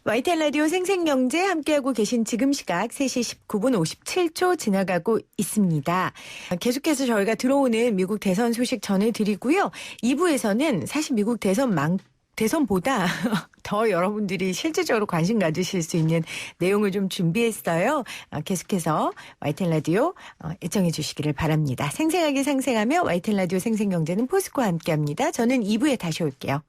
YTN 라디오 생생경제 함께하고 계신 지금 시각 3시 19분 57초 지나가고 있습니다. 계속해서 저희가 들어오는 미국 대선 소식 전해드리고요. 2부에서는 사실 미국 대선보다 더 여러분들이 실질적으로 관심 가지실 수 있는 내용을 좀 준비했어요. 계속해서 YTN 라디오 애청해 주시기를 바랍니다. 생생하게 상생하며 YTN 라디오 생생경제는 포스코와 함께합니다. 저는 2부에 다시 올게요.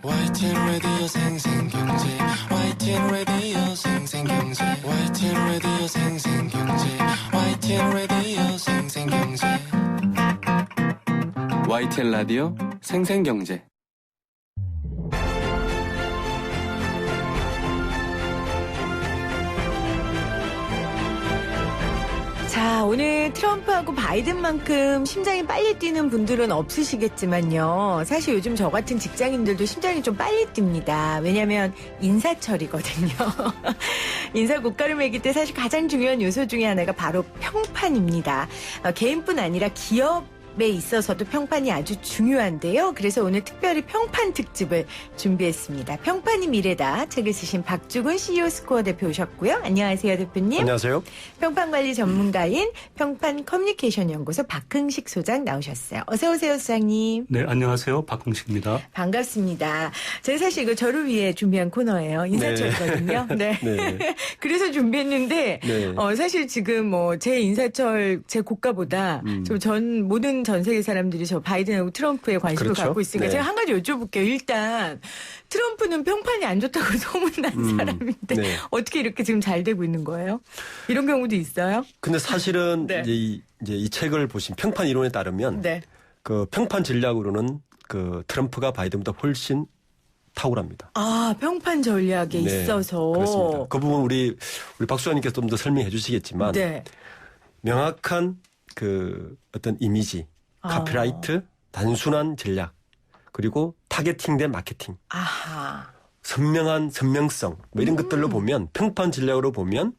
YTN 라디오 생생경제 YTN 라디오 생생경제 YTN 라디오 생생경제 YTN 라디오 생생경제 YTN 라디오 생생경제. 자, 오늘 트럼프하고 바이든만큼 심장이 빨리 뛰는 분들은 없으시겠지만요. 사실 요즘 저 같은 직장인들도 심장이 좀 빨리 뜁니다. 왜냐하면 인사철이거든요. 인사 고가를 매길 때 사실 가장 중요한 요소 중에 하나가 바로 평판입니다. 개인뿐 아니라 기업에 있어서도 평판이 아주 중요한데요. 그래서 오늘 특별히 평판 특집을 준비했습니다. 평판이 미래다 책을 쓰신 박주근 CEO 스코어 대표 오셨고요. 안녕하세요, 대표님. 안녕하세요. 평판관리 전문가인 평판 커뮤니케이션 연구소 박흥식 소장 나오셨어요. 어서 오세요, 소장님. 네, 안녕하세요. 박흥식입니다. 반갑습니다. 제가 사실 이거 저를 위해 준비한 코너예요. 인사철이거든요. 네. 네. 그래서 준비했는데 네. 사실 지금 뭐 제 인사철 제 고가보다 전 모든 전 세계 사람들이 저 바이든하고 트럼프에 관심을 그렇죠? 갖고 있으니까 네. 제가 한 가지 여쭤볼게요. 일단 트럼프는 평판이 안 좋다고 소문난 사람인데 네. 어떻게 이렇게 지금 잘 되고 있는 거예요? 이런 경우도 있어요? 근데 사실은 네. 이제 이 책을 보신 평판 이론에 따르면 네. 그 평판 전략으로는 그 트럼프가 바이든보다 훨씬 탁월합니다. 아, 평판 전략에 네, 있어서. 그렇습니다. 그 부분 우리 박수환님께서 좀 더 설명해 주시겠지만 네. 명확한 그 어떤 이미지, 카피라이트, 단순한 전략, 그리고 타겟팅된 마케팅, 아하. 선명한 선명성 뭐 이런 것들로 보면 평판 전략으로 보면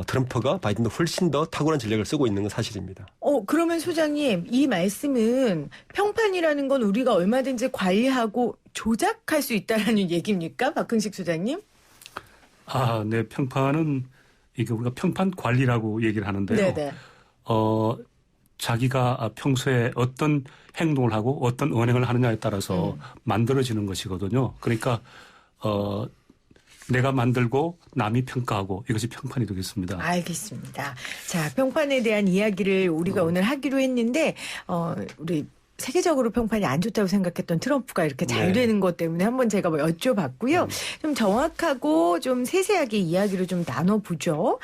트럼프가 바이든도 훨씬 더 탁월한 전략을 쓰고 있는 건 사실입니다. 그러면 소장님, 이 말씀은 평판이라는 건 우리가 얼마든지 관리하고 조작할 수 있다라는 얘기입니까? 박흥식 소장님? 아, 네. 평판은 이게 우리가 평판 관리라고 얘기를 하는데요. 네네. 자기가 평소에 어떤 행동을 하고 어떤 언행을 하느냐에 따라서 만들어지는 것이거든요. 그러니까 내가 만들고 남이 평가하고 이것이 평판이 되겠습니다. 알겠습니다. 자, 평판에 대한 이야기를 우리가 오늘 하기로 했는데 우리 세계적으로 평판이 안 좋다고 생각했던 트럼프가 이렇게 잘 네. 되는 것 때문에 한번 제가 뭐 여쭤봤고요. 좀 정확하고 좀 세세하게 이야기를 좀 나눠보죠.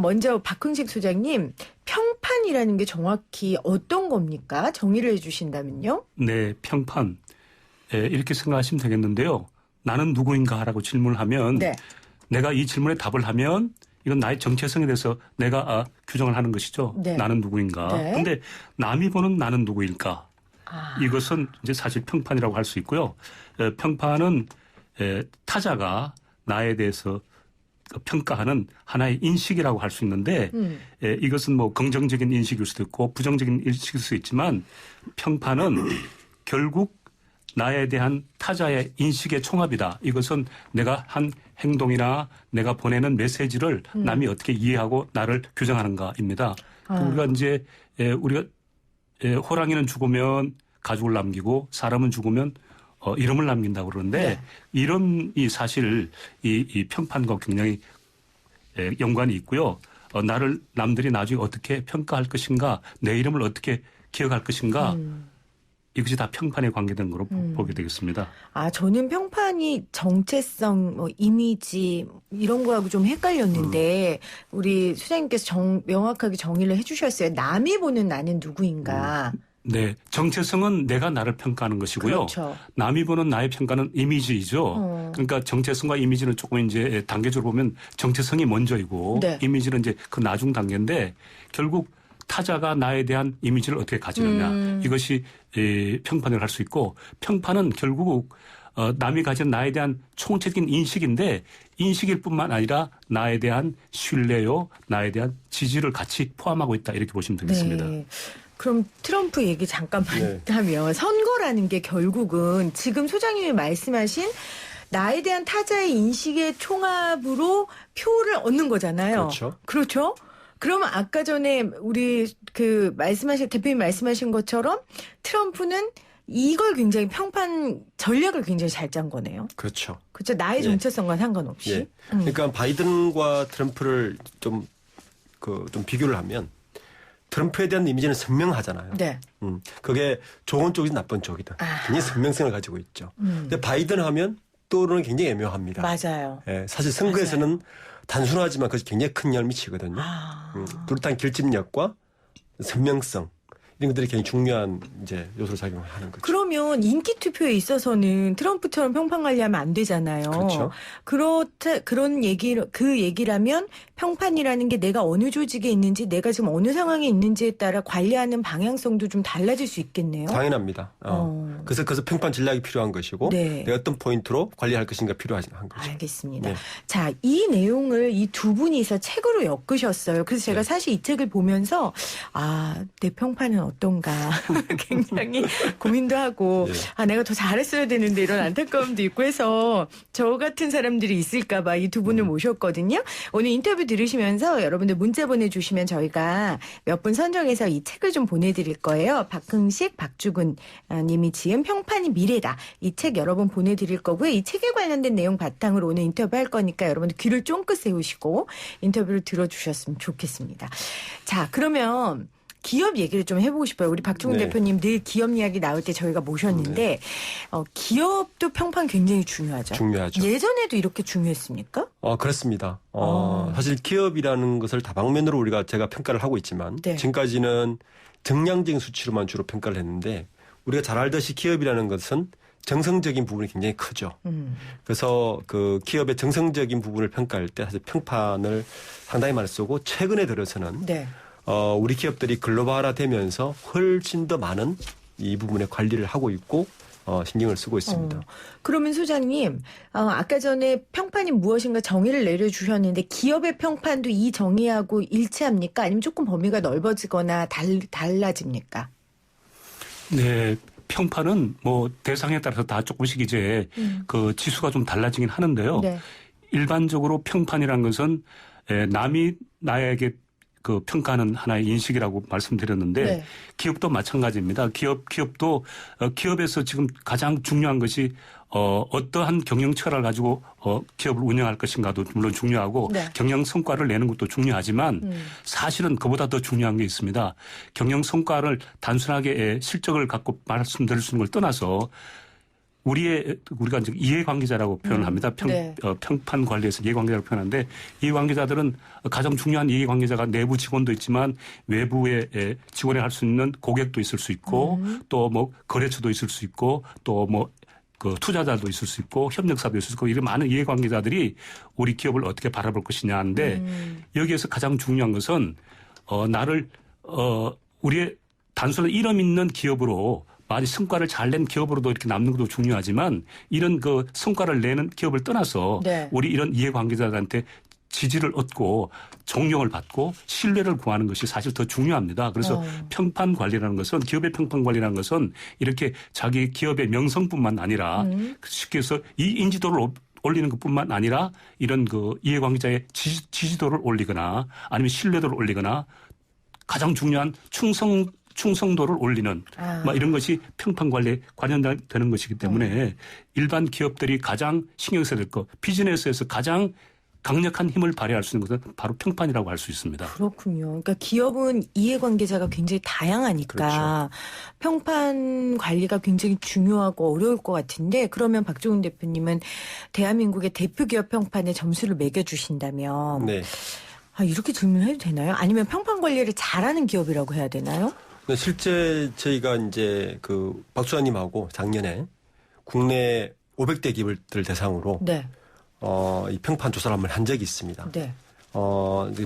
먼저 박흥식 소장님, 평판이라는 게 정확히 어떤 겁니까? 정의를 해주신다면요. 네, 평판. 이렇게 생각하시면 되겠는데요. 나는 누구인가라고 질문을 하면 네. 내가 이 질문에 답을 하면 이건 나의 정체성에 대해서 내가 규정을 하는 것이죠. 네. 나는 누구인가. 네. 그런데 남이 보는 나는 누구일까. 이것은 이제 사실 평판이라고 할 수 있고요. 평판은 타자가 나에 대해서 평가하는 하나의 인식이라고 할 수 있는데 이것은 뭐 긍정적인 인식일 수도 있고 부정적인 인식일 수 있지만 평판은 결국 나에 대한 타자의 인식의 총합이다. 이것은 내가 한 행동이나 내가 보내는 메시지를 남이 어떻게 이해하고 나를 규정하는가입니다. 우리가 이제 우리가 호랑이는 죽으면 가죽을 남기고 사람은 죽으면 이름을 남긴다고 그러는데 네. 이런 이 사실 이 평판과 굉장히 연관이 있고요. 남들이 나중에 어떻게 평가할 것인가, 내 이름을 어떻게 기억할 것인가, 이것이 다 평판에 관계된 거로 보게 되겠습니다. 저는 평판이 정체성, 뭐 이미지 이런 거하고 좀 헷갈렸는데 우리 소장님께서 명확하게 정의를 해주셨어요. 남이 보는 나는 누구인가. 네, 정체성은 내가 나를 평가하는 것이고요. 그렇죠. 남이 보는 나의 평가는 이미지이죠. 그러니까 정체성과 이미지는 조금 이제 단계적으로 보면 정체성이 먼저이고 네. 이미지는 이제 그 나중 단계인데 결국 타자가 나에 대한 이미지를 어떻게 가지느냐 이것이 평판을 할 수 있고 평판은 결국 남이 가진 나에 대한 총체적인 인식인데 인식일 뿐만 아니라 나에 대한 신뢰요, 나에 대한 지지를 같이 포함하고 있다 이렇게 보시면 되겠습니다. 네. 그럼 트럼프 얘기 잠깐만 하면 선거라는 게 결국은 지금 소장님이 말씀하신 나에 대한 타자의 인식의 총합으로 표를 얻는 거잖아요. 그렇죠? 그러면 아까 전에 우리 대표님 말씀하신 것처럼 트럼프는 이걸 굉장히 평판 전략을 굉장히 잘 짠 거네요. 그렇죠. 그렇죠. 나의 정체성과 상관없이. 예. 그러니까 바이든과 트럼프를 좀 비교를 하면 트럼프에 대한 이미지는 선명하잖아요. 네. 그게 좋은 쪽이든 나쁜 쪽이든 굉장히 선명성을 가지고 있죠. 근데 바이든 하면 또는 굉장히 애매합니다. 맞아요. 예, 사실 선거에서는 단순하지만 그것이 굉장히 큰 영향을 미치거든요. 뚜렷한 결집력과 선명성 이런 것들이 굉장히 중요한 이제 요소로 작용하는 거죠. 그러면 인기 투표에 있어서는 트럼프처럼 평판 관리하면 안 되잖아요. 그렇죠. 그런 얘기라면 평판이라는 게 내가 어느 조직에 있는지 내가 지금 어느 상황에 있는지에 따라 관리하는 방향성도 좀 달라질 수 있겠네요. 당연합니다. 그래서 평판 전략이 필요한 것이고 내가 어떤 포인트로 관리할 것인가 필요한 거죠. 알겠습니다. 자, 이 내용을 이 두 분이서 책으로 엮으셨어요. 그래서 제가 사실 이 책을 보면서 내 평판은 어떤가 굉장히 고민도 하고 내가 더 잘했어야 되는데 이런 안타까움도 있고 해서 저 같은 사람들이 있을까 봐 이 두 분을 모셨거든요. 오늘 인터뷰 들으시면서 여러분들 문자 보내주시면 저희가 몇 분 선정해서 이 책을 좀 보내드릴 거예요. 박흥식, 박주근 님이 지은 평판이 미래다. 이 책 여러 분 보내드릴 거고요. 이 책에 관련된 내용 바탕으로 오늘 인터뷰할 거니까 여러분들 귀를 쫑긋 세우시고 인터뷰를 들어주셨으면 좋겠습니다. 자, 그러면 기업 얘기를 좀 해보고 싶어요. 우리 박주근 대표님 늘 기업 이야기 나올 때 저희가 모셨는데 기업도 평판 굉장히 중요하죠. 중요하죠. 예전에도 이렇게 중요했습니까? 그렇습니다. 사실 기업이라는 것을 다방면으로 제가 평가를 하고 있지만 지금까지는 정량적인 수치로만 주로 평가를 했는데 우리가 잘 알듯이 기업이라는 것은 정성적인 부분이 굉장히 크죠. 그래서 그 기업의 정성적인 부분을 평가할 때 사실 평판을 상당히 많이 쓰고 최근에 들어서는 우리 기업들이 글로벌화되면서 훨씬 더 많은 이 부분의 관리를 하고 있고 신경을 쓰고 있습니다. 그러면 소장님, 아까 전에 평판이 무엇인가 정의를 내려주셨는데 기업의 평판도 이 정의하고 일치합니까? 아니면 조금 범위가 넓어지거나 달라집니까? 네. 평판은 뭐 대상에 따라서 다 조금씩 이제 그 지수가 좀 달라지긴 하는데요. 일반적으로 평판이라는 것은 남이 나에게 그 평가하는 하나의 인식이라고 말씀드렸는데 기업도 마찬가지입니다. 기업도 기업에서 지금 가장 중요한 것이 어떠한 경영 철학을 가지고 기업을 운영할 것인가도 물론 중요하고 경영 성과를 내는 것도 중요하지만 사실은 그보다 더 중요한 게 있습니다. 경영 성과를 단순하게 실적을 갖고 말씀드릴 수 있는 걸 떠나서 우리가 이제 이해관계자라고 표현을 합니다. 평판 관리에서 이해관계자라고 표현하는데 이해관계자들은 가장 중요한 이해관계자가 내부 직원도 있지만 외부에 직원이 할 수 있는 고객도 있을 수 있고 또 뭐 거래처도 있을 수 있고 또 뭐 그 투자자도 있을 수 있고 협력사도 있을 수 있고 이런 많은 이해관계자들이 우리 기업을 어떻게 바라볼 것이냐 하는데 여기에서 가장 중요한 것은 우리의 단순한 이름 있는 기업으로 많이 성과를 잘 낸 기업으로도 이렇게 남는 것도 중요하지만 이런 그 성과를 내는 기업을 떠나서 우리 이런 이해관계자들한테 지지를 얻고 존경을 받고 신뢰를 구하는 것이 사실 더 중요합니다. 그래서 평판 관리라는 것은 기업의 평판 관리라는 것은 이렇게 자기 기업의 명성뿐만 아니라 쉽게 해서 이 인지도를 올리는 것뿐만 아니라 이런 그 이해관계자의 지지도를 올리거나 아니면 신뢰도를 올리거나 가장 중요한 충성도를 올리는 이런 것이 평판 관리에 관련되는 것이기 때문에 일반 기업들이 가장 신경 써야 될 것, 비즈니스에서 가장 강력한 힘을 발휘할 수 있는 것은 바로 평판이라고 할 수 있습니다. 그렇군요. 그러니까 기업은 이해관계자가 굉장히 다양하니까 평판 관리가 굉장히 중요하고 어려울 것 같은데 그러면 박주근 대표님은 대한민국의 대표 기업 평판에 점수를 매겨주신다면 이렇게 질문해도 되나요? 아니면 평판 관리를 잘하는 기업이라고 해야 되나요? 실제 저희가 이제 그 박수환님하고 작년에 국내 500대 기업들 대상으로 이 평판 조사를 한번 한 적이 있습니다.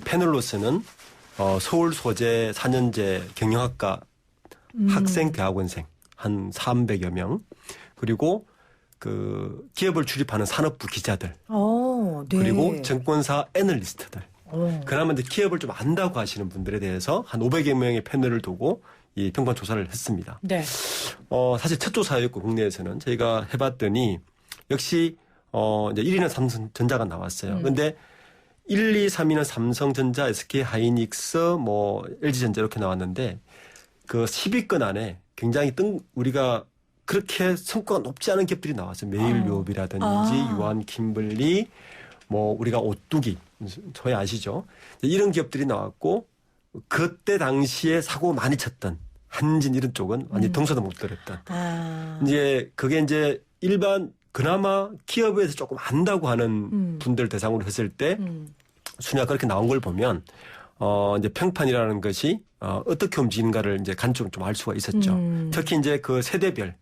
패널로서는 서울 소재 4년제 경영학과 학생 대학원생 한 300여 명 그리고 그 기업을 출입하는 산업부 기자들 그리고 증권사 애널리스트들 그나마 이제 기업을 좀 안다고 하시는 분들에 대해서 한 500여 명의 패널을 두고 이 평판 조사를 했습니다. 네. 사실 첫 조사였고 국내에서는 저희가 해봤더니 역시 이제 1위는 삼성전자가 나왔어요. 그런데 1, 2, 3위는 삼성전자, SK하이닉스, 뭐 LG전자 이렇게 나왔는데 그 10위권 안에 굉장히 우리가 그렇게 성과가 높지 않은 기업들이 나왔어요. 메일유업이라든지 유한 킴블리, 뭐 우리가 오뚜기, 저희 아시죠? 이런 기업들이 나왔고 그때 당시에 사고 많이 쳤던 한진 이런 쪽은 완전히 동서도 못 들었던. 이제 그게 이제 일반 그나마 기업에서 조금 안다고 하는 분들 대상으로 했을 때 순위가 그렇게 나온 걸 보면 이제 평판이라는 것이 어떻게 움직이는가를 이제 간접으로 좀 알 수가 있었죠. 특히 이제 그 세대별,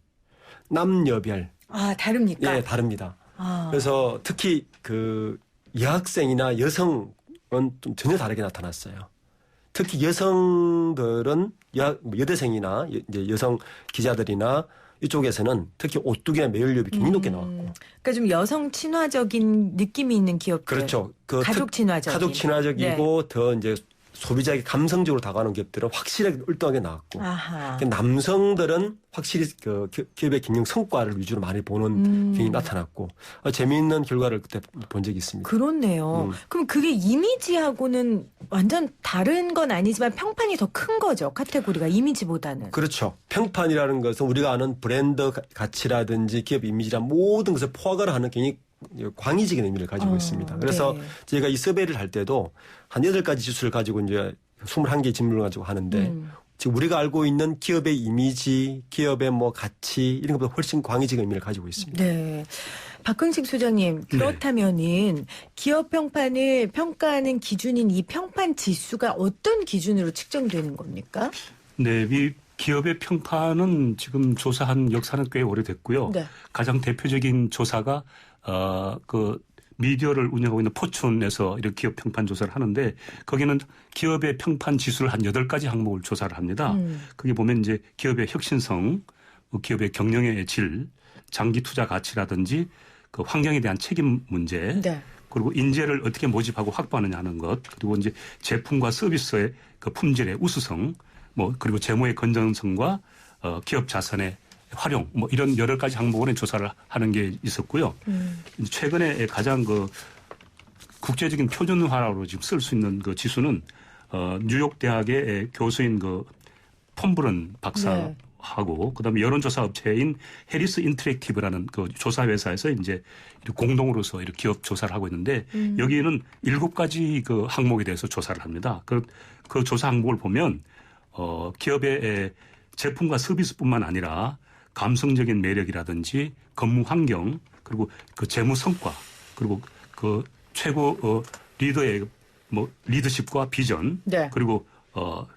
남녀별. 다릅니까? 예, 다릅니다. 그래서 특히 그 여학생이나 여성은 좀 전혀 다르게 나타났어요. 특히 여성들은 여대생이나 이제 여성 기자들이나 이쪽에서는 특히 오뚜기나 메일유업이 굉장히 높게 나왔고. 그러니까 좀 여성 친화적인 느낌이 있는 기업들. 그렇죠. 가족 친화적인. 가족 친화적이고 더 이제 소비자에게 감성적으로 다가가는 기업들은 확실하게 옳뚱하게 나왔고. 남성들은 확실히 그 기업의 경영 성과를 위주로 많이 보는 경향이 나타났고. 재미있는 결과를 그때 본 적이 있습니다. 그렇네요. 그럼 그게 이미지하고는 완전 다른 건 아니지만 평판이 더 큰 거죠. 카테고리가 이미지보다는. 그렇죠. 평판이라는 것은 우리가 아는 브랜드 가치라든지 기업 이미지란 모든 것을 포괄을 하는 굉장히 광의적인 의미를 가지고 있습니다. 그래서 네. 저희가 이 서베이를 할 때도 한 8가지 지수를 가지고 이제 21개의 질문을 가지고 하는데 지금 우리가 알고 있는 기업의 이미지, 기업의 뭐 가치 이런 것보다 훨씬 광의적인 의미를 가지고 있습니다. 네. 박흥식 소장님, 그렇다면은 기업 평판을 평가하는 기준인 이 평판 지수가 어떤 기준으로 측정되는 겁니까? 네, 이 기업의 평판은 지금 조사한 역사는 꽤 오래됐고요. 네. 가장 대표적인 조사가 그 미디어를 운영하고 있는 포춘에서 이렇게 기업 평판 조사를 하는데 거기는 기업의 평판 지수를 한 8가지 항목을 조사를 합니다. 거기 보면 이제 기업의 혁신성, 기업의 경영의 질, 장기 투자 가치라든지 그 환경에 대한 책임 문제, 네. 그리고 인재를 어떻게 모집하고 확보하느냐 하는 것, 그리고 이제 제품과 서비스의 그 품질의 우수성, 뭐 그리고 재무의 건전성과 기업 자산의 활용, 뭐 이런 여러 가지 항목으로 조사를 하는 게 있었고요. 최근에 가장 그 국제적인 표준화로 지금 쓸 수 있는 그 지수는 뉴욕 대학의 교수인 그 폼브런 박사하고 그다음에 여론조사 업체인 해리스 인터랙티브라는 그 조사 회사에서 이제 공동으로서 이렇게 기업 조사를 하고 있는데 여기에는 7가지 그 항목에 대해서 조사를 합니다. 그 조사 항목을 보면 기업의 제품과 서비스뿐만 아니라 감성적인 매력이라든지 근무 환경 그리고 그 재무 성과 그리고 그 최고 리더의 뭐 리더십과 비전 네. 그리고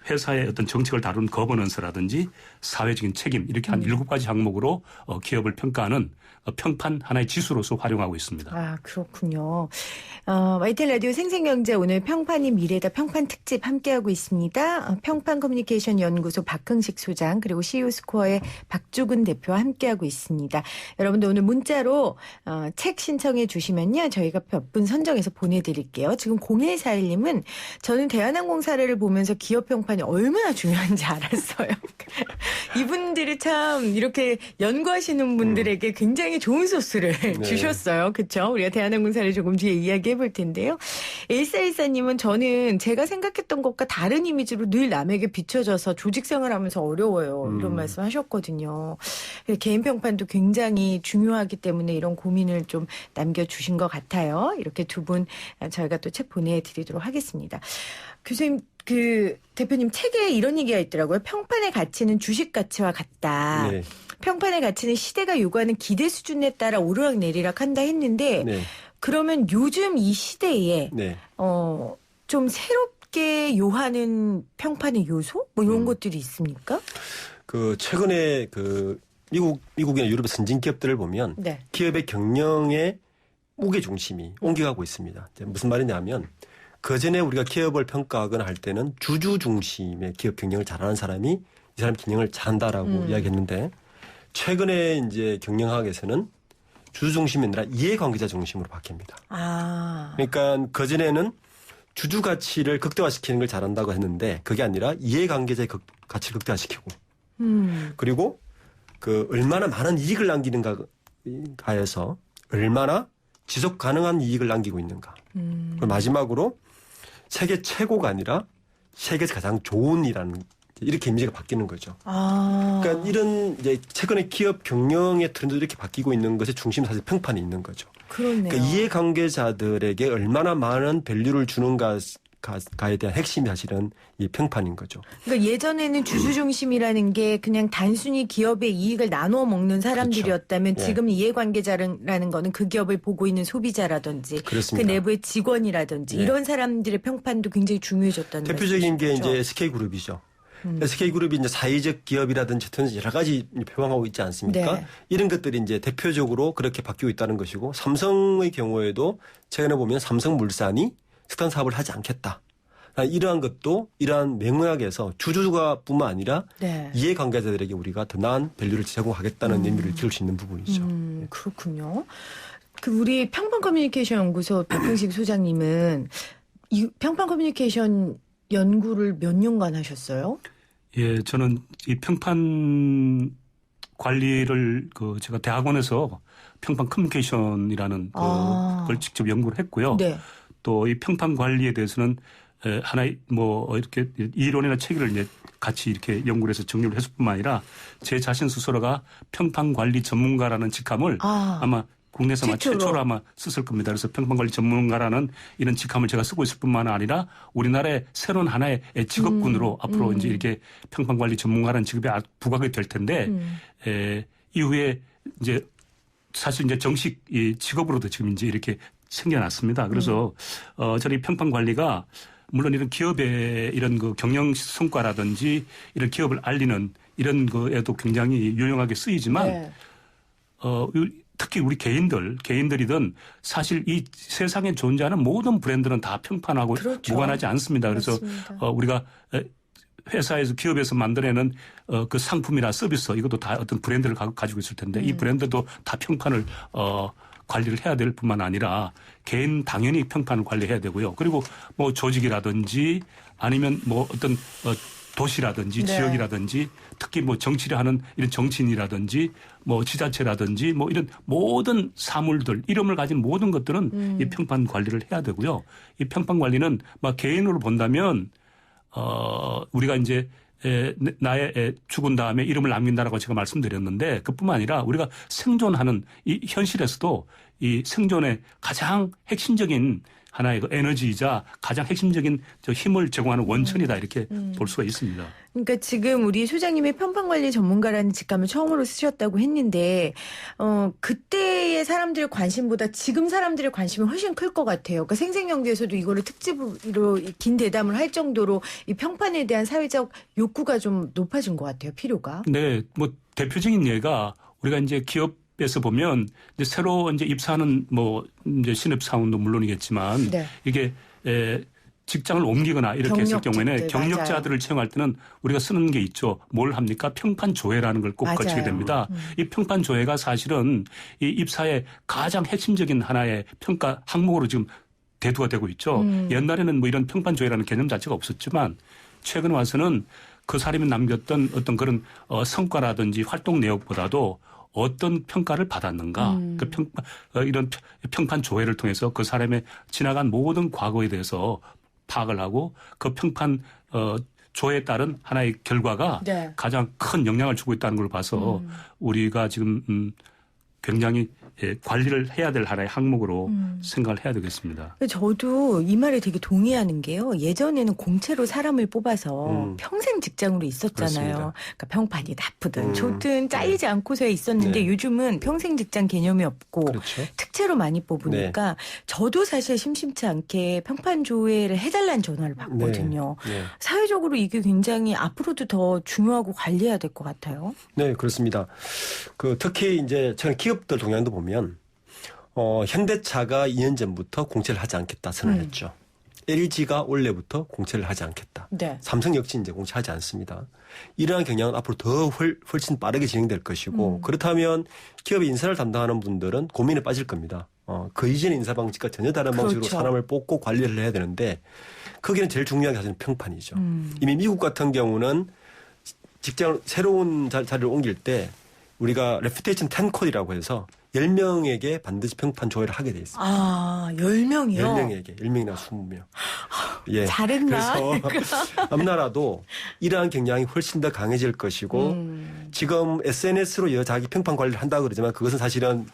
회사의 어떤 정책을 다룬 거버넌스라든지 사회적인 책임 이렇게 한 7가지 항목으로 기업을 평가하는 평판 하나의 지수로서 활용하고 있습니다. 그렇군요. YTN 라디오 생생경제 오늘 평판이 미래다 평판 특집 함께하고 있습니다. 평판 커뮤니케이션 연구소 박흥식 소장 그리고 CEO 스코어의 박주근 대표와 함께하고 있습니다. 여러분들 오늘 문자로 책 신청해 주시면요. 저희가 몇 분 선정해서 보내드릴게요. 지금 0141님은 저는 대한항공 사례를 보면서 기업 평판이 얼마나 중요한지 알았어요. 이분들이 참 이렇게 연구하시는 분들에게 굉장히 좋은 소스를 주셨어요. 그렇죠? 우리가 대한항공 사례 조금 뒤에 이야기해 볼 텐데요. 1414님은 저는 제가 생각했던 것과 다른 이미지로 늘 남에게 비춰져서 조직 생활하면서 어려워요. 이런 말씀 하셨거든요. 개인 평판도 굉장히 중요하기 때문에 이런 고민을 좀 남겨주신 것 같아요. 이렇게 두 분 저희가 또 책 보내드리도록 하겠습니다. 교수님, 대표님 책에 이런 얘기가 있더라고요. 평판의 가치는 주식 가치와 같다. 네. 평판의 가치는 시대가 요구하는 기대 수준에 따라 오르락내리락 한다 했는데 그러면 요즘 이 시대에 좀 새롭게 요하는 평판의 요소? 뭐 이런 것들이 있습니까? 최근에 미국이나 유럽의 선진 기업들을 보면 기업의 경영의 무게 중심이 옮겨가고 있습니다. 무슨 말이냐면 그전에 우리가 기업을 평가하거나 할 때는 주주 중심의 기업 경영을 잘하는 사람이 이 사람 경영을 잘한다라고 이야기했는데 최근에 이제 경영학에서는 주주 중심이 아니라 이해관계자 중심으로 바뀝니다. 그러니까 그전에는 주주 가치를 극대화시키는 걸 잘한다고 했는데 그게 아니라 이해관계자의 가치를 극대화시키고 그리고 그 얼마나 많은 이익을 남기는가에서 얼마나 지속 가능한 이익을 남기고 있는가. 그리고 마지막으로 세계 최고가 아니라 세계에서 가장 좋은이라는 이렇게 이미지가 바뀌는 거죠. 그러니까 이런 이제 최근에 기업 경영의 트렌드도 이렇게 바뀌고 있는 것의 중심 사실 평판이 있는 거죠. 그렇네요. 그러니까 이해관계자들에게 얼마나 많은 밸류를 주는가에 대한 핵심이 사실은 이 평판인 거죠. 그러니까 예전에는 주주 중심이라는 게 그냥 단순히 기업의 이익을 나눠 먹는 사람들이었다면 그렇죠. 지금 이해관계자라는 거는 그 기업을 보고 있는 소비자라든지 그렇습니다. 그 내부의 직원이라든지 이런 사람들의 평판도 굉장히 중요해졌다는 대표적인 게 말씀이시죠? 이제 SK그룹이죠. SK그룹이 이제 사회적 기업이라든지 여러 가지 표방하고 있지 않습니까? 네. 이런 것들이 이제 대표적으로 그렇게 바뀌고 있다는 것이고 삼성의 경우에도 최근에 보면 삼성물산이 석탄 사업을 하지 않겠다. 이러한 것도 이러한 맥락에서 주주가 뿐만 아니라 이해관계자들에게 우리가 더 나은 밸류를 제공하겠다는 의미를 기울 수 있는 부분이죠. 그렇군요. 그 우리 평판커뮤니케이션 연구소 박흥식 소장님은 이 평판커뮤니케이션 연구를 몇 년간 하셨어요? 예, 저는 이 평판 관리를 제가 대학원에서 평판 커뮤니케이션이라는 그걸 직접 연구를 했고요. 네. 또 이 평판 관리에 대해서는 하나의 이렇게 이론이나 체계를 이제 같이 이렇게 연구를 해서 정리를 했을 뿐만 아니라 제 자신 스스로가 평판 관리 전문가라는 직함을 아마 국내에서 최초로 아마 썼을 겁니다. 그래서 평판관리 전문가라는 이런 직함을 제가 쓰고 있을 뿐만 아니라 우리나라의 새로운 하나의 직업군으로 앞으로 이제 이렇게 평판관리 전문가라는 직업에 부각이 될 텐데 이후에 이제 사실 이제 정식 이 직업으로도 지금 이제 이렇게 생겨났습니다. 그래서 저는 이 평판관리가 물론 이런 기업의 이런 그 경영 성과라든지 이런 기업을 알리는 이런 거에도 굉장히 유용하게 쓰이지만 특히 우리 개인들이든 사실 이 세상에 존재하는 모든 브랜드는 다 평판하고 무관하지 않습니다. 그래서 우리가 회사에서 기업에서 만들어내는 그 상품이나 서비스 이것도 다 어떤 브랜드를 가지고 있을 텐데 이 브랜드도 다 평판을 관리를 해야 될 뿐만 아니라 개인 당연히 평판을 관리해야 되고요. 그리고 뭐 조직이라든지 아니면 뭐 어떤 도시라든지 지역이라든지 특히 뭐 정치를 하는 이런 정치인이라든지 뭐 지자체라든지 뭐 이런 모든 사물들 이름을 가진 모든 것들은 이 평판 관리를 해야 되고요. 이 평판 관리는 막 개인으로 본다면 우리가 이제 나의 죽은 다음에 이름을 남긴다라고 제가 말씀드렸는데 그뿐만 아니라 우리가 생존하는 이 현실에서도 이 생존의 가장 핵심적인 하나의 그 에너지이자 가장 핵심적인 저 힘을 제공하는 원천이다 이렇게 볼 수가 있습니다. 그러니까 지금 우리 소장님이 평판관리 전문가라는 직함을 처음으로 쓰셨다고 했는데 그때의 사람들의 관심보다 지금 사람들의 관심이 훨씬 클 것 같아요. 그러니까 생생경제에서도 이거를 특집으로 긴 대담을 할 정도로 이 평판에 대한 사회적 욕구가 좀 높아진 것 같아요. 필요가. 네, 뭐 대표적인 예가 우리가 이제 기업에서 보면 이제 새로 이제 입사하는 뭐 이제 신입 사원도 물론이겠지만 이게 직장을 옮기거나 이렇게 했을 경우에는 경력자들을 채용할 때는 우리가 쓰는 게 있죠. 뭘 합니까? 평판 조회라는 걸 꼭 거치게 됩니다. 이 평판 조회가 사실은 이 입사의 가장 핵심적인 하나의 평가 항목으로 지금 대두가 되고 있죠. 옛날에는 뭐 이런 평판 조회라는 개념 자체가 없었지만 최근 와서는 그 사람이 남겼던 어떤 그런 성과라든지 활동 내역보다도 어떤 평가를 받았는가, 그 이런 평판 조회를 통해서 그 사람의 지나간 모든 과거에 대해서 파악을 하고 그 평판 조회에 따른 하나의 결과가 가장 큰 영향을 주고 있다는 걸 봐서 우리가 지금 굉장히 관리를 해야 될 하나의 항목으로 생각을 해야 되겠습니다. 저도 이 말에 되게 동의하는 게요. 예전에는 공채로 사람을 뽑아서 평생 직장으로 있었잖아요. 그러니까 평판이 나쁘든 좋든 잘리지 않고서 있었는데 요즘은 평생 직장 개념이 없고 특채로 많이 뽑으니까 저도 사실 심심치 않게 평판 조회를 해달라는 전화를 받거든요. 사회적으로 이게 굉장히 앞으로도 더 중요하고 관리해야 될 것 같아요. 네, 그렇습니다. 특히 이제 최근 기업들 동향도 보면 현대차가 2년 전부터 공채를 하지 않겠다 선언했죠. LG가 올해부터 공채를 하지 않겠다. 네. 삼성 역시 이제 공채하지 않습니다. 이러한 경향은 앞으로 더 훨씬 빠르게 진행될 것이고 그렇다면 기업의 인사를 담당하는 분들은 고민에 빠질 겁니다. 그 이전의 인사 방식과 전혀 다른 방식으로 그렇죠. 사람을 뽑고 관리를 해야 되는데 거기는 제일 중요한 게 사실은 평판이죠. 이미 미국 같은 경우는 직장을 새로운 자리를 옮길 때 우리가 레퓨테이션 10컷이라고 해서 10명에게 반드시 평판 조회를 하게 돼 있습니다. 아, 10명이요? 10명에게. 10명이나 20명. 예. 잘했나? 그래서 앞나라도 이러한 경향이 훨씬 더 강해질 것이고 지금 SNS로 자기 평판 관리를 한다고 그러지만 그것은 사실은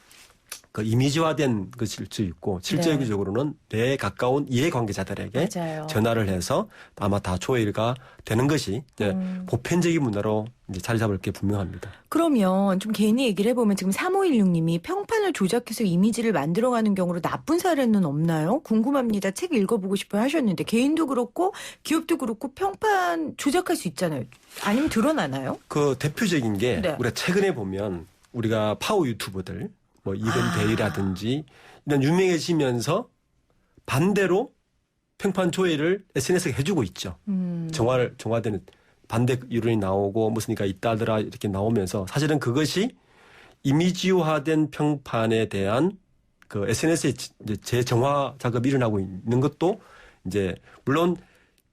그 이미지화된 것일 수 있고 실제적으로는 내 가까운 이해관계자들에게 맞아요. 전화를 해서 아마 다 조회가 되는 것이 이제 보편적인 문화로 이제 자리 잡을 게 분명합니다. 그러면 좀 개인이 얘기를 해보면 지금 3516님이 평판을 조작해서 이미지를 만들어가는 경우로 나쁜 사례는 없나요? 궁금합니다. 책 읽어보고 싶어요 하셨는데 개인도 그렇고 기업도 그렇고 평판 조작할 수 있잖아요. 아니면 드러나나요? 그 대표적인 게 네. 우리가 최근에 보면 우리가 파워 유튜버들 뭐 이건데이라든지 이런 유명해지면서 반대로 평판 조회를 SNS에 해주고 있죠. 정화되는 반대 이론이 나오고 무슨이가 있다더라 이렇게 나오면서 사실은 그것이 이미지화된 평판에 대한 그 SNS의 이제 재정화 작업이 일어나고 있는 것도 이제 물론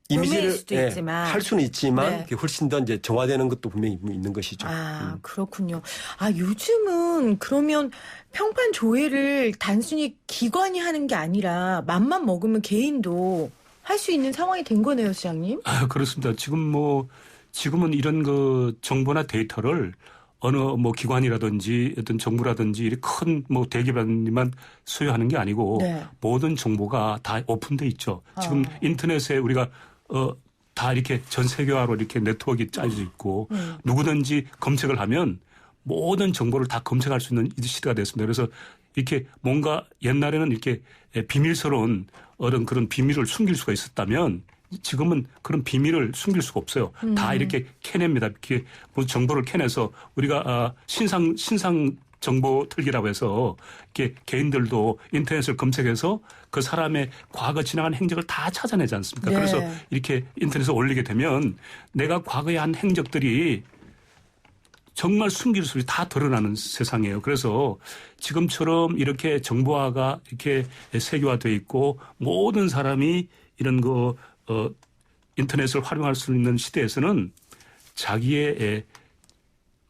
이미지를 할 수는 있지만 네. 그게 훨씬 더 이제 정화되는 것도 분명히 있는 것이죠. 아, 그렇군요. 아, 요즘은 그러면 평판 조회를 단순히 기관이 하는 게 아니라 맘만 먹으면 개인도 할 수 있는 상황이 된 거네요, 시장님. 아, 그렇습니다. 지금은 이런 그 정보나 데이터를 어느 뭐 기관이라든지 어떤 정부라든지 이렇게 큰 뭐 대기업만 소유하는 게 아니고 네. 모든 정보가 다 오픈돼 있죠. 지금 인터넷에 우리가 다 이렇게 전 세계화로 이렇게 네트워크가 짜여져 있고 누구든지 검색을 하면 모든 정보를 다 검색할 수 있는 이 시대가 됐습니다. 그래서 이렇게 뭔가 옛날에는 이렇게 비밀스러운 어떤 그런 비밀을 숨길 수가 있었다면 지금은 그런 비밀을 숨길 수가 없어요. 다 이렇게 캐냅니다. 이렇게 뭐 정보를 캐내서 우리가 신상 정보 틀기라고 해서 이렇게 개인들도 인터넷을 검색해서 그 사람의 과거 지나간 행적을 다 찾아내지 않습니까? 네. 그래서 이렇게 인터넷에 올리게 되면 내가 과거에 한 행적들이 정말 숨길 수 없이 다 드러나는 세상이에요. 그래서 지금처럼 이렇게 정보화가 이렇게 세계화되어 있고 모든 사람이 이런 인터넷을 활용할 수 있는 시대에서는 자기의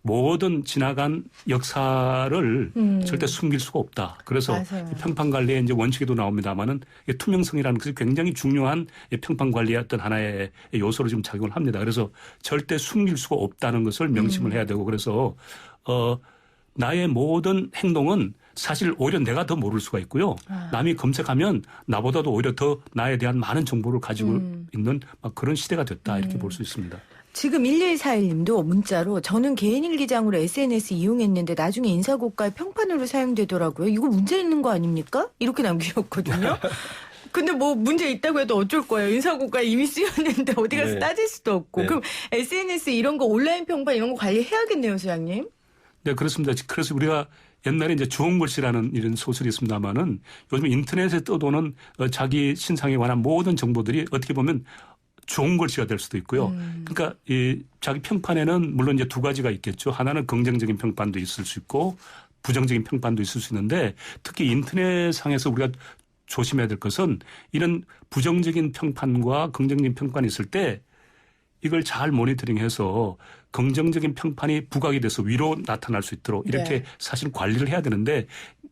모든 지나간 역사를 절대 숨길 수가 없다. 그래서 맞아요. 평판 관리의 이제 원칙에도 나옵니다만은 투명성이라는 것이 굉장히 중요한 평판 관리의 어떤 하나의 요소로 지금 작용을 합니다. 그래서 절대 숨길 수가 없다는 것을 명심을 해야 되고 그래서 나의 모든 행동은 사실 오히려 내가 더 모를 수가 있고요. 남이 검색하면 나보다도 오히려 더 나에 대한 많은 정보를 가지고 있는 막 그런 시대가 됐다 이렇게 볼 수 있습니다. 지금 1141님도 문자로 저는 개인 일기장으로 SNS 이용했는데 나중에 인사고가의 평판으로 사용되더라고요. 이거 문제 있는 거 아닙니까? 이렇게 남기셨거든요. 근데 뭐 문제 있다고 해도 어쩔 거예요. 인사고가 이미 쓰였는데 어디 가서 네. 따질 수도 없고. 네. 그럼 SNS 이런 거 온라인 평판 이런 거 관리해야겠네요, 소장님. 네, 그렇습니다. 그래서 우리가 옛날에 이제 주홍글씨라는 이런 소설이 있습니다만은 요즘 인터넷에 떠도는 자기 신상에 관한 모든 정보들이 어떻게 보면 좋은 글씨가 될 수도 있고요. 그러니까 이 자기 평판에는 물론 이제 두 가지가 있겠죠. 하나는 긍정적인 평판도 있을 수 있고 부정적인 평판도 있을 수 있는데 특히 인터넷상에서 우리가 조심해야 될 것은 이런 부정적인 평판과 긍정적인 평판이 있을 때 이걸 잘 모니터링해서 긍정적인 평판이 부각이 돼서 위로 나타날 수 있도록 이렇게 네. 사실 관리를 해야 되는데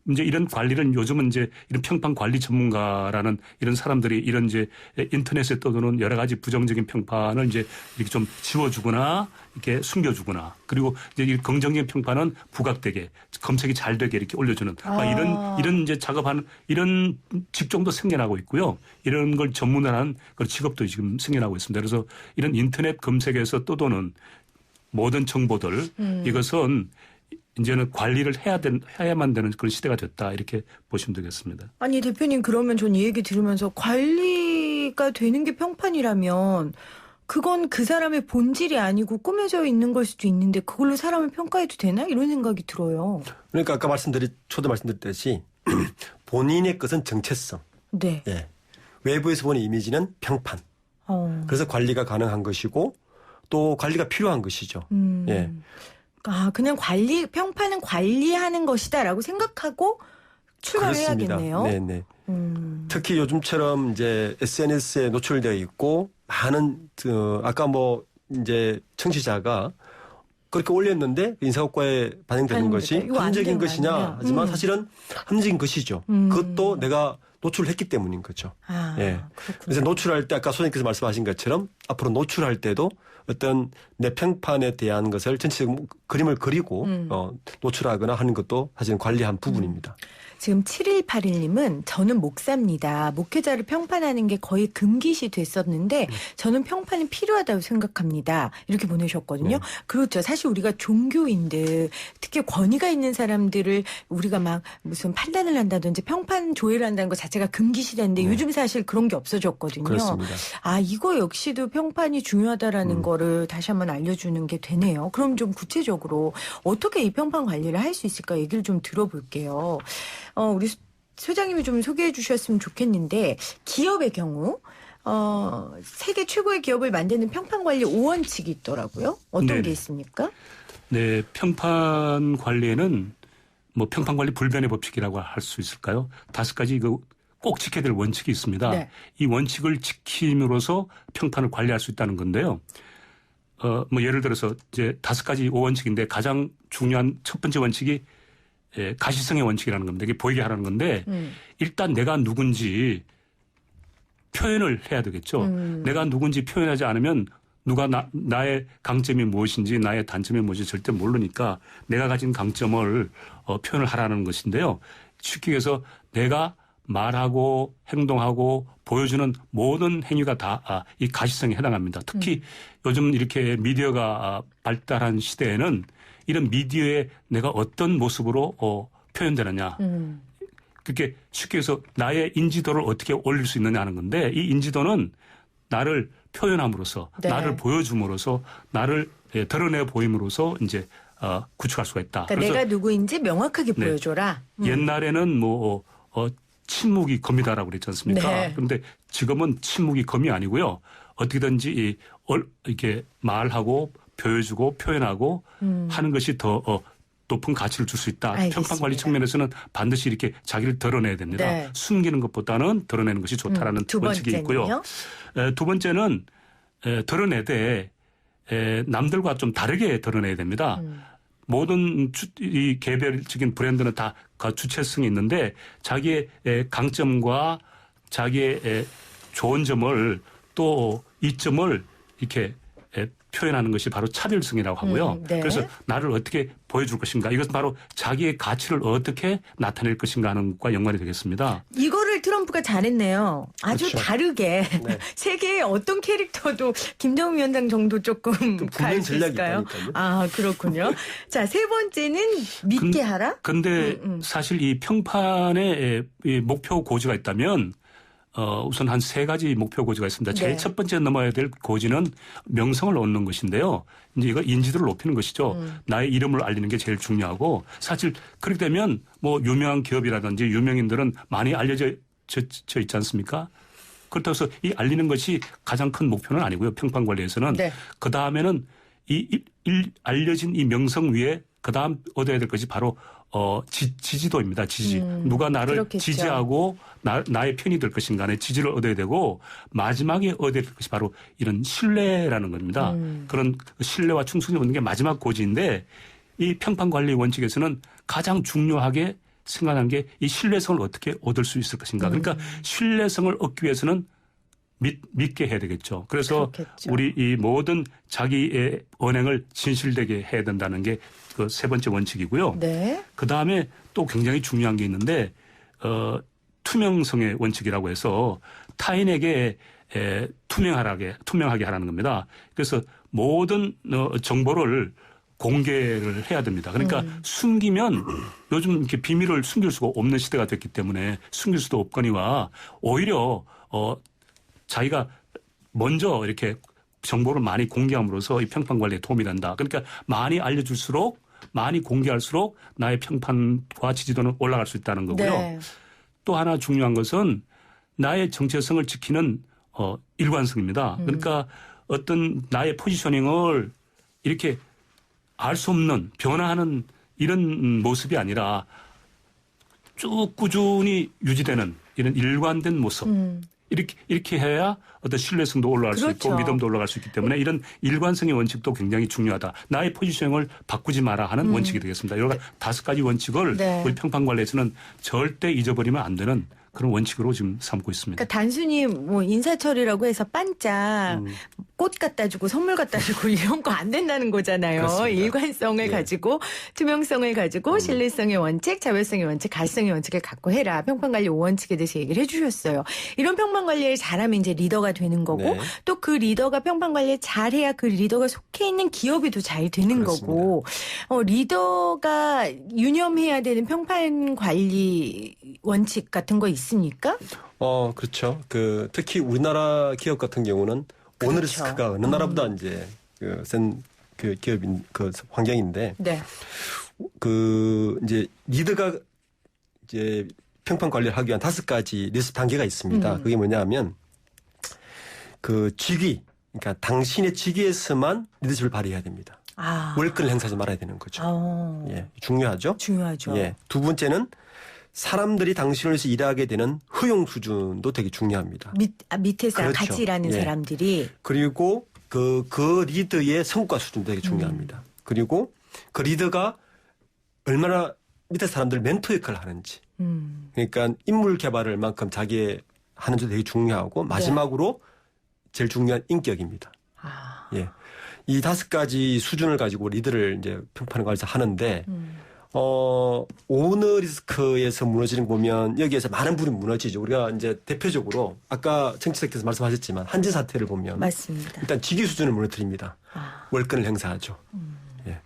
이제 이런 관리는 요즘은 이제 이런 평판 관리 전문가라는 이런 사람들이 이런 이제 인터넷에 떠도는 여러 가지 부정적인 평판을 이제 이렇게 좀 지워주거나 이렇게 숨겨주거나 그리고 이제 이 긍정적인 평판은 부각되게 검색이 잘 되게 이렇게 올려주는 이런 이제 작업하는 이런 직종도 생겨나고 있고요. 이런 걸 전문화하는 그런 직업도 지금 생겨나고 있습니다. 그래서 이런 인터넷 검색에서 떠도는 모든 정보들 이것은 이제는 관리를 해야만 되는 그런 시대가 됐다 이렇게 보시면 되겠습니다. 아니 대표님 그러면 전 이 얘기 들으면서 관리가 되는 게 평판이라면 그건 그 사람의 본질이 아니고 꾸며져 있는 걸 수도 있는데 그걸로 사람을 평가해도 되나? 이런 생각이 들어요. 그러니까 아까 초대 말씀드렸듯이 본인의 것은 정체성. 네. 예. 외부에서 보는 이미지는 평판. 그래서 관리가 가능한 것이고 또 관리가 필요한 것이죠. 예. 그냥 평판은 관리하는 것이다라고 생각하고 출발해야겠네요. 네네. 특히 요즘처럼 이제 SNS에 노출되어 있고 많은 아까 뭐 이제 청취자가 그렇게 올렸는데 인사고과에 반영되는 것이 합리적인 것이냐 하지만 사실은 합리적인 것이죠. 그것도 내가 노출했기 때문인 거죠. 예. 그래서 노출할 때 아까 소장님께서 말씀하신 것처럼 앞으로 노출할 때도 어떤 내 평판에 대한 것을 전체적 그림을 그리고 노출하거나 하는 것도 사실은 관리한 부분입니다. 지금 7181님은 저는 목사입니다. 목회자를 평판하는 게 거의 금기시 됐었는데 저는 평판이 필요하다고 생각합니다. 이렇게 보내셨거든요. 그렇죠. 사실 우리가 종교인들 특히 권위가 있는 사람들을 우리가 막 무슨 판단을 한다든지 평판 조회를 한다는 것 자체가 금기시됐는데 요즘 사실 그런 게 없어졌거든요. 그렇습니다. 이거 역시도 평판이 중요하다라는 거를 다시 한번 알려주는 게 되네요. 그럼 좀 구체적으로 어떻게 이 평판 관리를 할 수 있을까 얘기를 좀 들어볼게요. 우리 소장님이 좀 소개해 주셨으면 좋겠는데 기업의 경우 세계 최고의 기업을 만드는 평판관리 5원칙이 있더라고요. 어떤 네네. 게 있습니까? 네, 평판 관리에는 뭐 평판관리 불변의 법칙이라고 할 수 있을까요? 5가지 꼭 지켜야 될 원칙이 있습니다. 네. 이 원칙을 지킴으로써 평판을 관리할 수 있다는 건데요. 뭐 예를 들어서 이제 5가지 5원칙인데 가장 중요한 첫 번째 원칙이 가시성의 원칙이라는 겁니다. 이게 보이게 하라는 건데 일단 내가 누군지 표현을 해야 되겠죠. 내가 누군지 표현하지 않으면 누가 나의 강점이 무엇인지 나의 단점이 무엇인지 절대 모르니까 내가 가진 강점을 표현을 하라는 것인데요. 쉽게 얘기해서 내가 말하고 행동하고 보여주는 모든 행위가 다 이 가시성에 해당합니다. 특히 요즘 이렇게 미디어가 발달한 시대에는 이런 미디어에 내가 어떤 모습으로 표현되느냐. 그렇게 쉽게 해서 나의 인지도를 어떻게 올릴 수 있느냐 하는 건데 이 인지도는 나를 표현함으로써 네. 나를 보여줌으로써 나를 드러내 보임으로써 이제 구축할 수가 있다. 그러니까 내가 누구인지 명확하게 네. 보여줘라. 옛날에는 침묵이 검이다라고 그랬지 않습니까? 네. 그런데 지금은 침묵이 검이 아니고요. 어떻게든지 이렇게 말하고 보여주고 표현하고 하는 것이 더 높은 가치를 줄 수 있다. 알겠습니다. 평판관리 측면에서는 반드시 이렇게 자기를 드러내야 됩니다. 네. 숨기는 것보다는 드러내는 것이 좋다라는 두 원칙이 있고요. 두 번째는 드러내되 남들과 좀 다르게 드러내야 됩니다. 모든 이 개별적인 브랜드는 다 주체성이 있는데 자기의 강점과 자기의 좋은 점을 또 이점을 이렇게 표현하는 것이 바로 차별성이라고 하고요. 네. 그래서 나를 어떻게 보여줄 것인가. 이것은 바로 자기의 가치를 어떻게 나타낼 것인가 하는 것과 연관이 되겠습니다. 이거를 트럼프가 잘했네요. 아주 그렇죠. 다르게 네. 세계의 어떤 캐릭터도 김정은 위원장 정도 조금 갈 수 전략이 있을까요? 있다니까요. 그렇군요. 자, 세 번째는 믿게 하라. 근데 사실 이 평판에 이 목표 고지가 있다면 우선 한 3가지 목표 고지가 있습니다. 제일 네. 첫 번째 넘어야 될 고지는 명성을 얻는 것인데요. 이제 이거 인지도를 높이는 것이죠. 나의 이름을 알리는 게 제일 중요하고 사실 그렇게 되면 뭐 유명한 기업이라든지 유명인들은 많이 알려져 있지 않습니까? 그렇다고 해서 이 알리는 것이 가장 큰 목표는 아니고요. 평판 관리에서는. 네. 그 다음에는 알려진 이 명성 위에 그 다음 얻어야 될 것이 바로 지지도입니다. 지지. 누가 나를 그렇겠죠. 지지하고 나의 편이 될 것인가 의 지지를 얻어야 되고 마지막에 얻어야 될 것이 바로 이런 신뢰라는 겁니다. 그런 신뢰와 충성을 얻는 게 마지막 고지인데 이 평판관리 원칙에서는 가장 중요하게 생각하는 게 이 신뢰성을 어떻게 얻을 수 있을 것인가. 그러니까 신뢰성을 얻기 위해서는 믿게 해야 되겠죠. 그래서 그렇겠죠. 우리 이 모든 자기의 언행을 진실되게 해야 된다는 게 그 3번째 원칙이고요. 네. 그 다음에 또 굉장히 중요한 게 있는데 투명성의 원칙이라고 해서 타인에게 투명하게 하라는 겁니다. 그래서 모든 정보를 공개를 해야 됩니다. 그러니까 숨기면 요즘 이렇게 비밀을 숨길 수가 없는 시대가 됐기 때문에 숨길 수도 없거니와 오히려 자기가 먼저 이렇게 정보를 많이 공개함으로써 이 평판 관리에 도움이 된다. 그러니까 많이 알려줄수록 많이 공개할수록 나의 평판과 지지도는 올라갈 수 있다는 거고요. 네. 또 하나 중요한 것은 나의 정체성을 지키는 일관성입니다. 그러니까 어떤 나의 포지셔닝을 이렇게 알 수 없는 변화하는 이런 모습이 아니라 쭉 꾸준히 유지되는 이런 일관된 모습. 이렇게 해야 어떤 신뢰성도 올라갈 수 있고 믿음도 올라갈 수 있기 때문에 이런 일관성의 원칙도 굉장히 중요하다. 나의 포지셔닝을 바꾸지 마라 하는 원칙이 되겠습니다. 여러 5가지 원칙을 네. 우리 평판관리에서는 절대 잊어버리면 안 되는 그런 원칙으로 지금 삼고 있습니다. 그러니까 단순히 뭐 인사철이라고 해서 반짝 꽃 갖다 주고 선물 갖다 주고 이런 거 안 된다는 거잖아요. 그렇습니다. 일관성을 예. 가지고 투명성을 가지고 신뢰성의 원칙, 자율성의 원칙, 가시성의 원칙을 갖고 해라. 평판관리 5원칙에 대해서 얘기를 해주셨어요. 이런 평판관리를 잘하면 이제 리더가 되는 거고 네. 또 그 리더가 평판관리를 잘해야 그 리더가 속해 있는 기업이 더 잘 되는 그렇습니다. 거고 리더가 유념해야 되는 평판관리 원칙 같은 거 있습니까? 그렇죠. 특히 우리나라 기업 같은 경우는 그렇죠. 오너리스크가 어느 나라보다 이제 센 기업인 환경인데 네. 이제 리더가 이제 평판 관리를 하기 위한 5가지 리스크 단계가 있습니다. 그게 뭐냐면 직위, 그러니까 당신의 직위에서만 리더십을 발휘해야 됩니다. 월권을 행사하지 말아야 되는 거죠. 예, 중요하죠. 중요하죠. 예, 두 번째는 사람들이 당신을 위해서 일하게 되는 허용 수준도 되게 중요합니다. 밑에서 그렇죠. 같이 일하는 예. 사람들이. 그리고 그 리더의 성과 수준도 되게 중요합니다. 그리고 그 리더가 얼마나 밑에 사람들 멘토 역할을 하는지. 그러니까 인물 개발을 만큼 자기 하는지도 되게 중요하고 마지막으로 제일 중요한 인격입니다. 예. 이 5가지 수준을 가지고 리더를 이제 평판을 관리해서 하는데 오너리스크에서 무너지는 거 보면 여기에서 많은 부분이 무너지죠. 우리가 이제 대표적으로 아까 정치자께서 말씀하셨지만 한진 사태를 보면 맞습니다. 일단 직위 수준을 무너뜨립니다. 월권을 행사하죠. 예.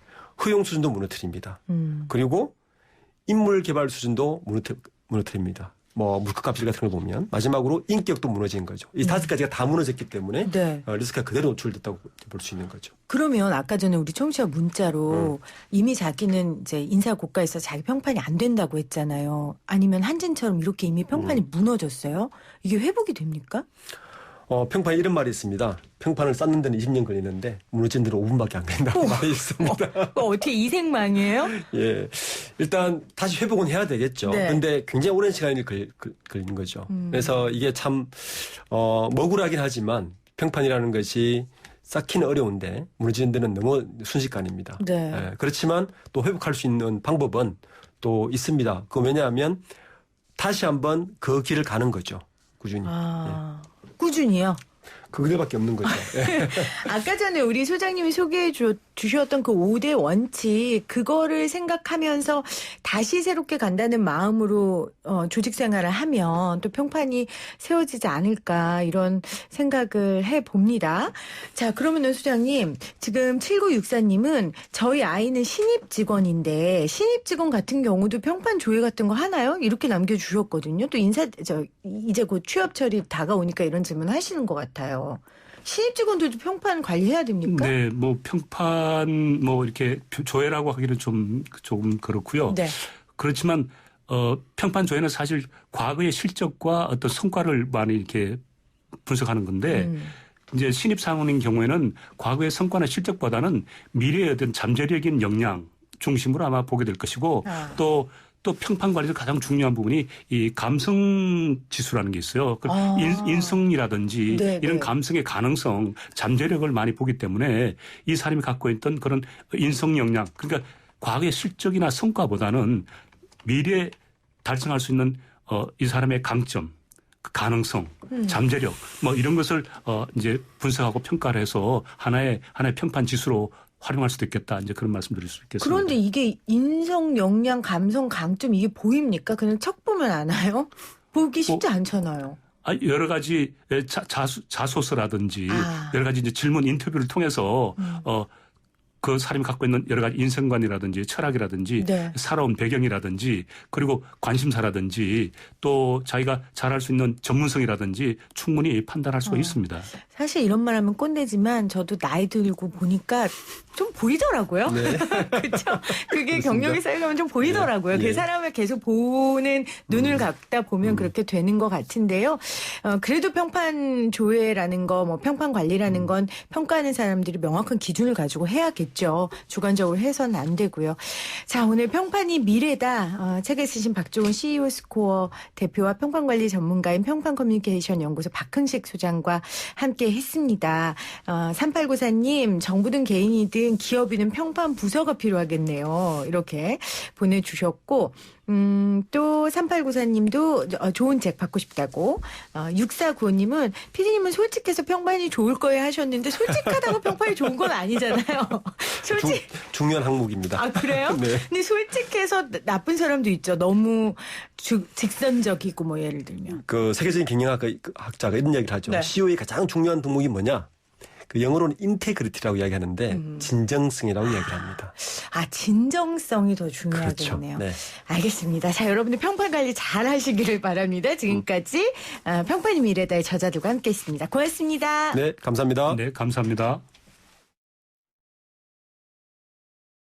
허용 수준도 무너뜨립니다. 그리고 인물 개발 수준도 무너뜨립니다. 뭐 물가값 같은 걸 보면 마지막으로 인격도 무너진 거죠. 이 5가지가 다 무너졌기 때문에 네. 리스크가 그대로 노출됐다고 볼 수 있는 거죠. 그러면 아까 전에 우리 청취자 문자로 이미 자기는 이제 인사 고가에서 자기 평판이 안 된다고 했잖아요. 아니면 한진처럼 이렇게 이미 평판이 무너졌어요? 이게 회복이 됩니까? 평판에 이런 말이 있습니다. 평판을 쌓는 데는 20년 걸리는데 무너진 데는 5분밖에 안 걸린다는 말이 있습니다. 어떻게 이생망이에요? 예. 일단 다시 회복은 해야 되겠죠. 네. 근데 굉장히 오랜 시간이 걸리는 거죠. 그래서 이게 참 억울하긴 하지만 평판이라는 것이 쌓기는 어려운데 무너지는 데는 너무 순식간입니다. 네. 예. 그렇지만 또 회복할 수 있는 방법은 또 있습니다. 그 왜냐하면 다시 한번 그 길을 가는 거죠. 꾸준히. 예. 꾸준히요? 그들밖에 없는 거죠. 예. 아까 전에 우리 소장님이 소개해 주셨던 그 5대 원칙, 그거를 생각하면서 다시 새롭게 간다는 마음으로 조직 생활을 하면 또 평판이 세워지지 않을까 이런 생각을 해봅니다. 자, 그러면은 소장님, 지금 7964님은 저희 아이는 신입 직원인데 신입 직원 같은 경우도 평판 조회 같은 거 하나요? 이렇게 남겨주셨거든요. 또 이제 곧 취업철이 다가오니까 이런 질문 하시는 것 같아요. 신입 직원들도 평판 관리해야 됩니까? 네, 뭐 평판 뭐 이렇게 조회라고 하기는 조금 그렇고요. 네. 그렇지만 평판 조회는 사실 과거의 실적과 어떤 성과를 많이 이렇게 분석하는 건데 이제 신입 사원인 경우에는 과거의 성과나 실적보다는 미래의 어떤 잠재력인 역량 중심으로 아마 보게 될 것이고 또 평판 관리에서 가장 중요한 부분이 이 감성 지수라는 게 있어요. 인성이라든지 네, 이런 네. 감성의 가능성, 잠재력을 많이 보기 때문에 이 사람이 갖고 있던 그런 인성 역량, 그러니까 과거의 실적이나 성과보다는 미래에 달성할 수 있는 이 사람의 강점, 그 가능성, 잠재력 뭐 이런 것을 이제 분석하고 평가를 해서 하나의 평판 지수로 활용할 수도 있겠다. 이제 그런 말씀드릴 수 있겠습니다. 그런데 이게 인성, 역량, 감성, 강점 이게 보입니까? 그냥 척 보면 아나요? 보기 쉽지 않잖아요. 여러 가지 자소서라든지 여러 가지 이제 질문 인터뷰를 통해서 그 사람이 갖고 있는 여러 가지 인생관이라든지 철학이라든지 네. 살아온 배경이라든지 그리고 관심사라든지 또 자기가 잘할 수 있는 전문성이라든지 충분히 판단할 수가 있습니다. 사실 이런 말 하면 꼰대지만 저도 나이 들고 보니까 좀 보이더라고요. 네. 그렇죠. 그게 그렇습니다. 경력이 쌓여가면 좀 보이더라고요. 네. 그 사람을 계속 보는 눈을 갖다 보면 그렇게 되는 것 같은데요. 그래도 평판 조회라는 거, 뭐 평판 관리라는 건 평가하는 사람들이 명확한 기준을 가지고 해야겠죠. 주관적으로 해서는 안 되고요. 자, 오늘 평판이 미래다. 책을 쓰신 박종훈 CEO 스코어 대표와 평판관리 전문가인 평판커뮤니케이션 연구소 박흥식 소장과 함께 했습니다. 3894님, 정부든 개인이든 기업이든 평판 부서가 필요하겠네요. 이렇게 보내주셨고, 또 3894님도 좋은 책 받고 싶다고, 6495님은 피디님은 솔직해서 평판이 좋을 거예요 하셨는데 솔직하다고 평판이 좋은 건 아니잖아요. 중요한 항목입니다. 아, 그래요? 네. 근데 솔직해서 나쁜 사람도 있죠. 너무 직선적이고 뭐 예를 들면. 그 세계적인 경영학자가 이런 이야기를 하죠. 네. CEO의 가장 중요한 덕목이 뭐냐? 그 영어로는 인테그리티라고 이야기하는데 진정성이라고 이야기를 합니다. 아, 진정성이 더 중요하겠네요. 그렇죠. 네. 알겠습니다. 자, 여러분들 평판 관리 잘 하시기를 바랍니다. 지금까지 평판이 미래다의 저자들과 함께했습니다. 고맙습니다. 네, 감사합니다. 네, 감사합니다.